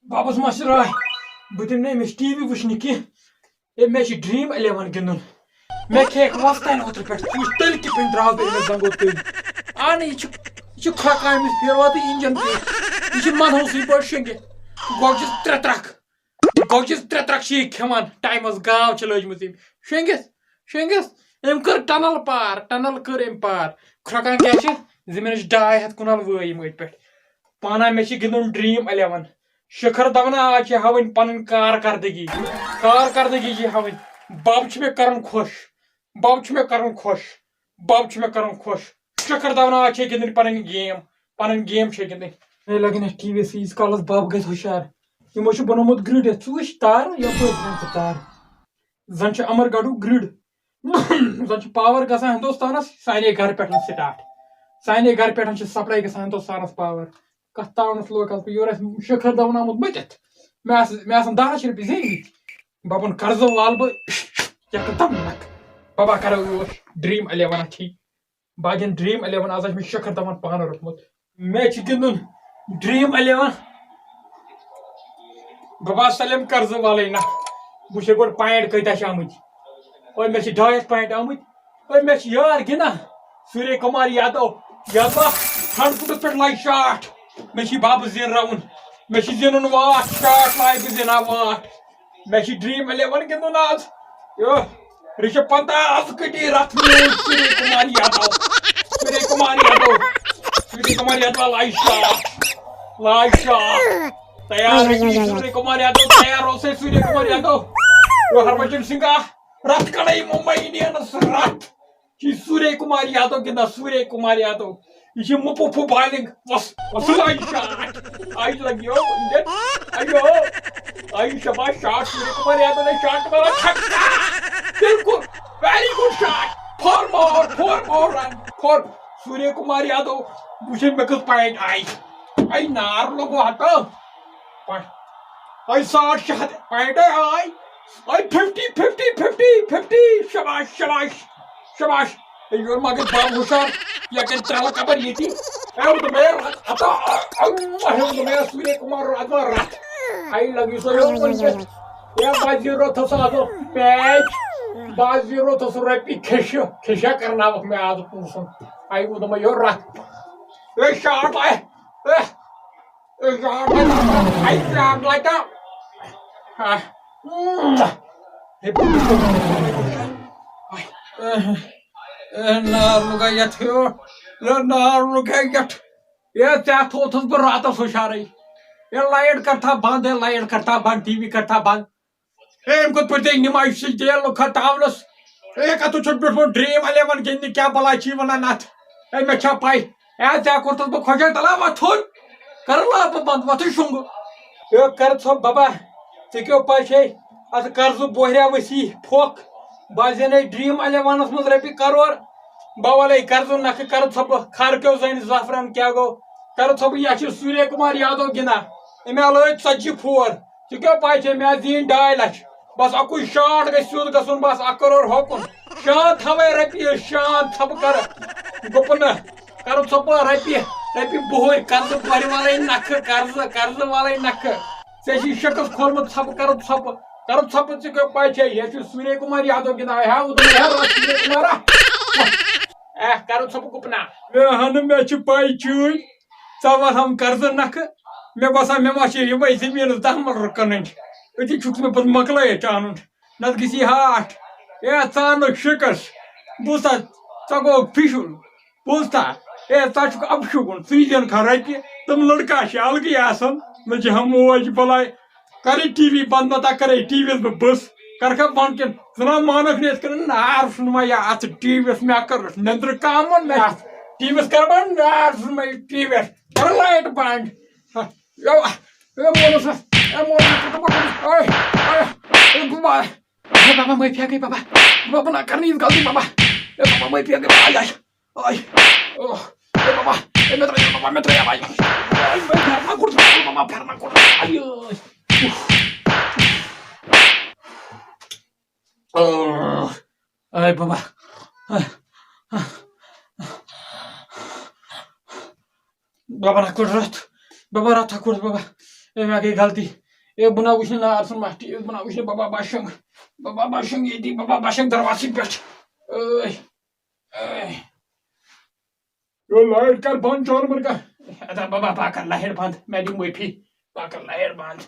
Babas Masrai, but im name is TV Vushniki. It makes you dream 11 ginun. Make a wastan water pet. You still keeping draw in the zango thing. Annie, you crack I'm is pure the engine. You should man who's pushing it. Gorgeous tretrak. Gorgeous tretrak she come on. Time was gow challenge with him. Shingus. Imker tunnel cur impar. Crack catch it. Ziminish die at Kunal William pet. Pana Meshi ginun dream 11. شکر دونہ آج ہاؤن پن کارکردگی ہاؤن بب میں کرن خوش شکر دونہ آج گندن پن game گندن لگن ٹی وی یس کالس بب گژھِ ہوشیار یمو بنومت گرڈ ژٕ تار تار زن امر گڑو گرڈ زن پاور گژھان ہندوستانس سانے گھر پہ سپلائی گژھان ہندوستانس پاور کت تاونس لوگ یور شکر دون آمت متت مے 10 رۄپیہِ زینمٕتۍ ببن قرض وال بہٕ نک بابا کرو ڈریم 11 ٹھیک باقین ڈریم 11 آز مے شکر دون پانہ روٚٹمُت مے چھ گندن ڈریم 11 بابا سلیم قرض والے نہ وچھ گۄڈٕ پوینٹ کۭتیاہ چھِ آمٕتۍ اور مے چھ 2.5 پوینٹ آمٕتۍ اور مے چھ یار گِنٛدان سوریہ کمار یادو 100 فٹس پٮ۪ٹھ لاگہِ شاٹ مے چھ بب زینراوُن مے چھ زینُن واٹھ شاٹ لاگہِ بہٕ زینہٕ واٹھ مے چھ ڈریم 11 گِنٛدُن آز رِشب پنت آز کٹی رتھ سوریہ کمار یادو لاگہِ شاٹ تیار سوریہ کمار یادو تیار اوسے سوریہ کمار یادو ہربچن سنگھ رتھ کڑے ممبئی انڈینس رتھ چھ سوریہ کمار یادو گندا سوریہ کمار یادو یہ مپوپو بالنگ لاگہِ شاٹ آئی لگی آئی شباش شاٹ سوریہ کمار یادو نے شاٹ مارا چھکا بالکل ویری گڈ شاٹ فور مور رن فور سوریہ کمار یادو وچھن مے کس پوینٹ آئی نار لوگو ہٹو آئی 60 پوینٹ آئی 50 شباش یور مگر باب ہوشار یا کہ ترل کبر یتی سوریہ کمار رتھ آئی لگی سو بازی روت آدو پیچ بازی روت رپی کھشا کرنا میں آد پونسن آئی دم یور رتھ شاٹ لائٹا نار لگا یت تھوتس بہ راتس ہوشارے لائٹ کرتا بند ٹی وی کرتا بند ام کت پہ نمائش تیل کھتاونس کت بیٹھمت ڈریم 11 گندنہ کیا بلا چی ونان ات مے چھا پائی کورتس بہ خوش تلا وتھن کر لا بہ بند وتھ شنگ کر ژھوپ بابا ژے کیو پاے ات قرض بوہریا وسیع پھوک بہ زینے ڈریم 11 مز رۄپیہِ کرور بہ والے قرض نکھ کر ژھوپ کھر کیو زین زعفران کیا گو کر ژھوپ یہ سوریہ کمار یادو گندا امہ لٲگۍ 40 فور ژے کیو پاے مے زیٖنۍ 2.5 لچھ بس اکوے شاٹ گژھِ سیود گژھُن بس 1 کرور ہوکُن شانت تھوے رۄپیہِ شانت ژھوپ کر گُپن کر ژھوپ رۄپیہِ بہر قرض بوہرِ والے نکھ قرض والے نکھ ژے چھی شکس کھولمت ژھوپ کر ژھوپ ژے کیو پاے یہ سوریہ کمار یادو گندا سوریہ کمارا کر ژھوپ گُپنا مے چھ پاے چٲنۍ ژٕ وَنہم قرض نکھٕ مے باسان مے ما چھ یمے زمینس 10 مرلہٕ کٕنٕنۍ أتی چھُکھ مےٚ پتہٕ مۄکلٲیِتھ اَنُن نتہٕ گژھی ہاٹھ ژٕ اَنکھ شِکس بوٗزتھا ژےٚ گوٚو فِشُن بوٗزتھا ژٕ چھُکھ اَپشوٗکُن ژٕے زینکھا رۄپیہِ تِم لڑکا چھِ الگٕے آسان مےٚ چھِ موج بلاے کرے ٹی وی بند نتہٕ کرے ٹی وی یس بہٕ بٕس کرکھا بند کِنہٕ ژٕ نا مانکھ نہٕ یِتھ کٔنۍ نار ژھُن ما اتھ ٹی وی یس مےٚ کٔر نیٚندرٕ کامن مےٚ ٹی وی یس کر بند نار ژھُن ما ٹی وی یس کر لایٹ بند بابا معافی گئی بابا نہ کرنی اس غلطی بابا معافی گئی بابا میں تریا بھائی بابا بابا نہ رت بابا رت بابا مےٚ گٔے غلطی بہٕ نا وٕچھنہٕ نار ژھُن ٹی وی بہٕ نا وٕچھنہٕ بابا بشنٛگ ییٚتی بابا بشنٛگ دروازسٕے پٮ۪ٹھ لایٹ کر بند چورمُرگا ادا بابا بہٕ کر لایٹ بند مےٚ دِ معٲفی بہٕ کر لایٹ بند